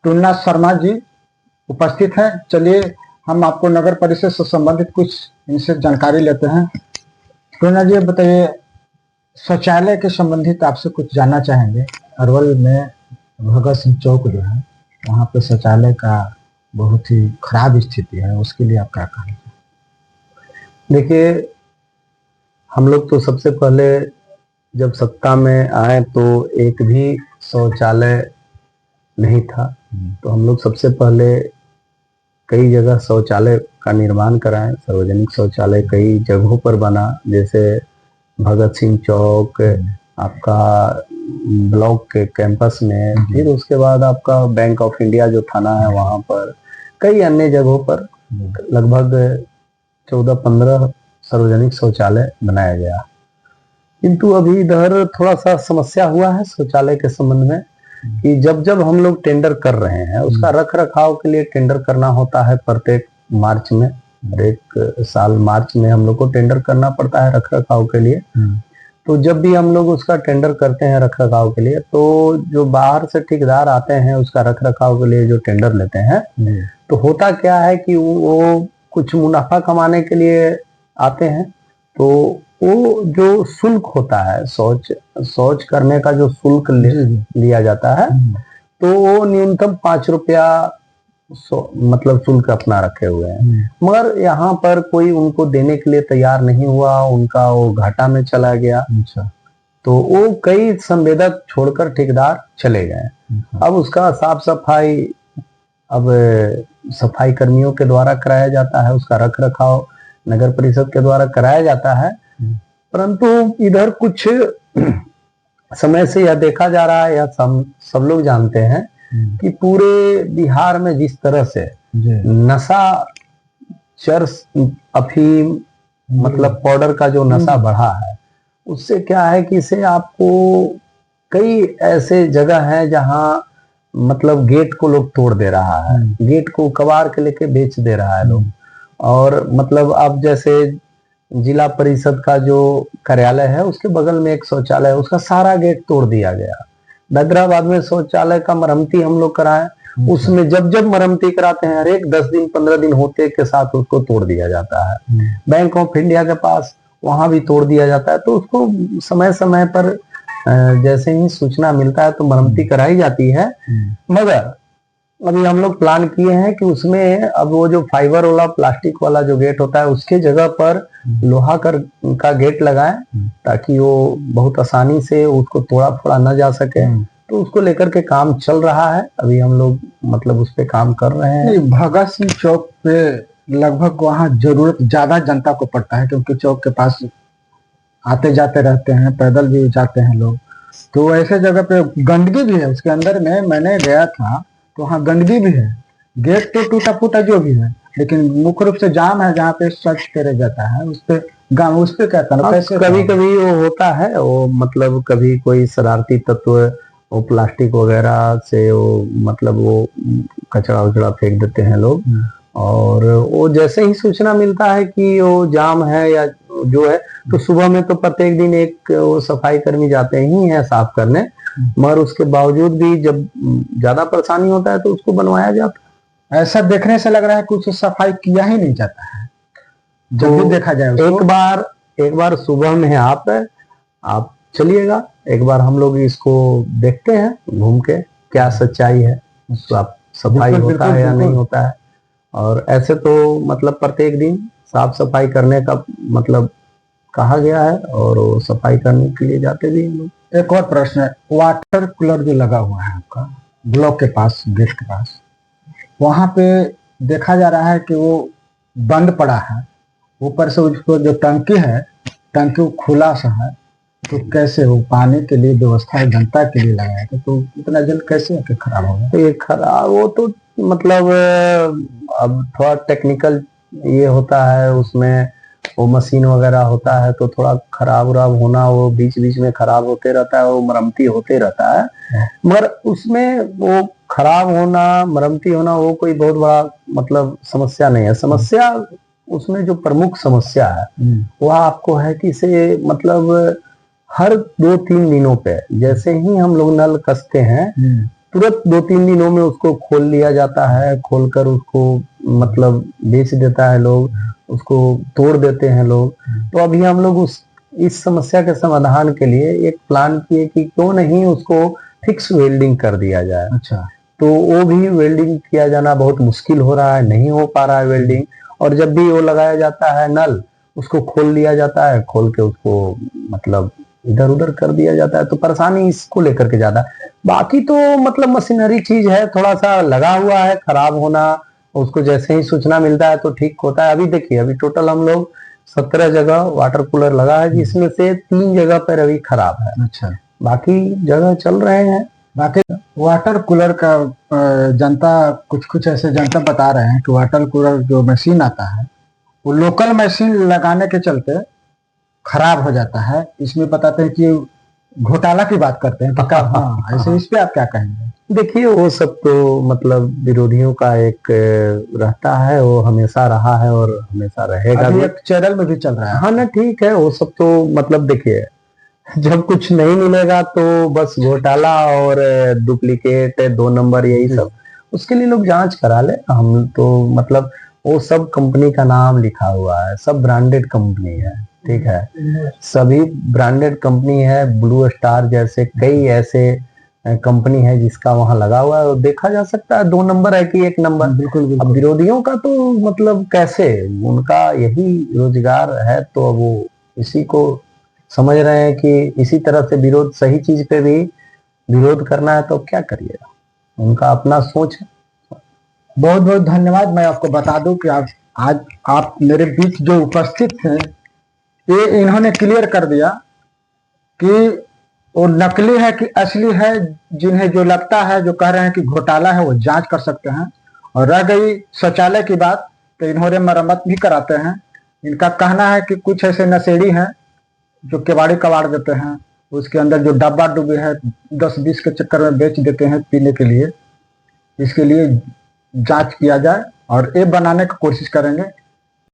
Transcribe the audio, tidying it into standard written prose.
टुन्ना शर्मा जी उपस्थित हैं। चलिए हम आपको नगर परिषद से संबंधित कुछ इनसे जानकारी लेते हैं। टुन्ना जी बताइए, शौचालय के संबंधित आपसे कुछ जानना चाहेंगे। अरवल में भगत सिंह चौक जो है वहाँ पे शौचालय का बहुत ही खराब स्थिति है, उसके लिए आप क्या कहेंगे? देखिए, हम लोग तो सबसे पहले जब सत्ता में आए तो एक भी शौचालय नहीं था, तो हम लोग सबसे पहले कई जगह शौचालय का निर्माण कराएं। सार्वजनिक शौचालय कई जगहों पर बना, जैसे भगत सिंह चौक, आपका ब्लॉक के कैंपस में, फिर उसके बाद आपका बैंक ऑफ इंडिया जो थाना है वहाँ पर, कई अन्य जगहों पर लगभग 14-15 सार्वजनिक शौचालय बनाया गया। किंतु अभी इधर थोड़ा सा समस्या हुआ है शौचालय के संबंध में कि जब जब हम लोग टेंडर कर रहे हैं, उसका रख रखाव के लिए टेंडर करना होता है प्रत्येक मार्च में। हर एक साल मार्च में हम लोग को टेंडर करना पड़ता है रख रखाव के लिए। तो जब भी हम लोग उसका टेंडर करते हैं रख रखाव के लिए, तो जो बाहर से ठेकेदार आते हैं उसका रख रखाव के लिए जो टेंडर लेते हैं, तो होता क्या है कि वो कुछ मुनाफा कमाने के लिए आते हैं। तो वो जो शुल्क होता है, शौच करने का जो शुल्क लिया जाता है, तो वो न्यूनतम 5 रुपया मतलब शुल्क अपना रखे हुए हैं। मगर यहाँ पर कोई उनको देने के लिए तैयार नहीं हुआ, उनका वो घाटा में चला गया। अच्छा। तो वो कई संवेदक छोड़कर ठेकेदार चले गए। अब उसका साफ सफाई अब सफाई कर्मियों के द्वारा कराया जाता है, उसका रख रखाव नगर परिषद के द्वारा कराया जाता है। परंतु इधर कुछ समय से यह देखा जा रहा है, यह सब लोग जानते हैं कि पूरे बिहार में जिस तरह से नशा, चरस, अफीम, मतलब पाउडर का जो नशा बढ़ा है, उससे क्या है कि इसे आपको कई ऐसे जगह हैं जहां मतलब गेट को लोग तोड़ दे रहा है, गेट को कबाड़ के लेके बेच दे रहा है लोग। और मतलब अब जैसे जिला परिषद का जो कार्यालय है उसके बगल में एक शौचालय है, उसका सारा गेट तोड़ दिया गया। हैदराबाद में शौचालय का मरम्मती हम लोग कराएं, उसमें जब जब मरम्मती कराते हैं हर एक 10 दिन 15 दिन होते के साथ उसको तोड़ दिया जाता है। बैंक ऑफ इंडिया के पास वहां भी तोड़ दिया जाता है। तो उसको समय समय पर जैसे ही सूचना मिलता है तो मरम्मती कराई जाती है। मगर अभी हम लोग प्लान किए हैं कि उसमें अब वो जो फाइबर वाला, प्लास्टिक वाला जो गेट होता है उसके जगह पर लोहा का गेट लगाएं, ताकि वो बहुत आसानी से उसको तोड़ा फोड़ा न जा सके। तो उसको लेकर के काम चल रहा है, अभी हम लोग मतलब उस पे काम कर रहे हैं। भगत सिंह चौक पे लगभग वहाँ जरूरत ज्यादा जनता को पड़ता है, क्योंकि चौक के पास आते जाते रहते हैं, पैदल भी जाते हैं लोग। तो ऐसे जगह पे गंदगी भी है, उसके अंदर में मैंने गया था तो वहाँ गंदगी भी है। गेट तो टूटा फूटा जो भी है, लेकिन मुख्य रूप से जाम है जहाँ पे स्वच्छ करे जाता है, उस पे कहता है कभी कभी वो होता है, वो मतलब कभी कोई शरारती तत्व वो प्लास्टिक वगैरह से वो मतलब वो कचरा उचड़ा फेंक देते हैं लोग। और वो जैसे ही सूचना मिलता है कि वो जाम है या जो है, तो सुबह में तो प्रत्येक दिन एक वो सफाई कर्मी जाते ही हैं साफ करने। मगर उसके बावजूद भी जब ज्यादा परेशानी होता है तो उसको बनवाया जाता है। ऐसा देखने से लग रहा है कुछ सफाई किया ही नहीं जाता है जब तो भी देखा जाए उसको। एक बार सुबह में आप चलिएगा, एक बार हम लोग इसको देखते हैं घूम के, क्या सच्चाई है, सफाई होता है या नहीं होता है। और ऐसे तो मतलब प्रत्येक दिन साफ सफाई करने का मतलब कहा गया है, और वो सफाई करने के लिए जाते भी हैं लोग। एक और प्रश्न है, वाटर कूलर जो लगा हुआ है आपका ब्लॉक के पास, गेट के पास, वहां पे देखा जा रहा है कि वो बंद पड़ा है। ऊपर से उसको जो टंकी है, टंकी खुला सा है, तो कैसे वो पानी के लिए व्यवस्था है, जनता के लिए लगाया था, तो इतना जल्द कैसे खराब होगा? तो ये खराब, वो तो मतलब अब थोड़ा टेक्निकल ये होता है, उसमें वो मशीन वगैरह होता है, तो थोड़ा खराब उराब होना, वो बीच बीच में खराब होते रहता है, वो मरम्मती होते रहता है। मगर उसमें वो खराब होना, मरम्मती होना, वो कोई बहुत बड़ा मतलब समस्या नहीं है। समस्या उसमें जो प्रमुख समस्या है वह आपको है कि इसे मतलब हर 2-3 दिनों पे जैसे ही हम लोग नल कसते हैं तुरंत 2-3 दिनों में उसको खोल लिया जाता है, खोलकर उसको मतलब बेच देता है लोग, उसको तोड़ देते हैं लोग। तो अभी हम लोग इस समस्या के समाधान के लिए एक प्लान किए कि क्यों नहीं उसको फिक्स वेल्डिंग कर दिया जाए। अच्छा। तो वो भी वेल्डिंग किया जाना बहुत मुश्किल हो रहा है, नहीं हो पा रहा है वेल्डिंग। और जब भी वो लगाया जाता है नल, उसको खोल लिया जाता है, खोल के उसको मतलब इधर उधर कर दिया जाता है। तो परेशानी इसको लेकर के ज्यादा, बाकी तो मतलब मशीनरी चीज है, थोड़ा सा लगा हुआ है खराब होना, उसको जैसे ही सूचना मिलता है तो ठीक होता है। अभी देखिए, अभी टोटल हम लोग 17 जगह वाटर कूलर लगा है, जिसमें से 3 जगह पर अभी खराब है, अच्छा। बाकी जगह चल रहे हैं। बाकी वाटर कूलर का जनता कुछ ऐसे जनता बता रहे हैं कि वाटर कूलर जो मशीन आता है वो लोकल मशीन लगाने के चलते खराब हो जाता है। इसमें बताते हैं कि घोटाला की बात करते हैं। तो हाँ, ऐसे इस पे आप क्या कहेंगे? देखिए, वो सब तो मतलब विरोधियों का एक रहता है, वो हमेशा रहा है और हमेशा रहेगा अभी भी। एक चैनल में भी चल रहा है। हाँ ना, ठीक है, वो सब तो मतलब देखिए, जब कुछ नहीं मिलेगा तो बस घोटाला और डुप्लीकेट 2 नंबर यही सब, उसके लिए लोग जांच करा ले। हम तो मतलब वो सब कंपनी का नाम लिखा हुआ है, सब ब्रांडेड कंपनी है, ठीक है, सभी ब्रांडेड कंपनी है। ब्लू स्टार जैसे कई ऐसे कंपनी है जिसका वहां लगा हुआ है, और देखा जा सकता है 2 नंबर है कि 1 नंबर। बिल्कुल अब बिल्कुल। विरोधियों का तो मतलब कैसे, उनका यही रोजगार है, तो अब वो इसी को समझ रहे हैं कि इसी तरह से विरोध, सही चीज पे भी विरोध करना है, तो क्या करिएगा, उनका अपना सोच है। बहुत बहुत धन्यवाद। मैं आपको बता दूं कि आज आप मेरे बीच जो उपस्थित थे, ये इन्होंने क्लियर कर दिया कि वो नकली है कि असली है। जिन्हें जो लगता है, जो कह रहे हैं कि घोटाला है, वो जांच कर सकते हैं। और रह गई शौचालय की बात, तो इन्होंने मरम्मत भी कराते हैं। इनका कहना है कि कुछ ऐसे नशेड़ी हैं जो केवाड़ी कबाड़ देते हैं, उसके अंदर जो डब्बा डुब्बी है 10-20 के चक्कर में बेच देते हैं पीने के लिए। इसके लिए जांच किया जाए और ये बनाने की कोशिश करेंगे।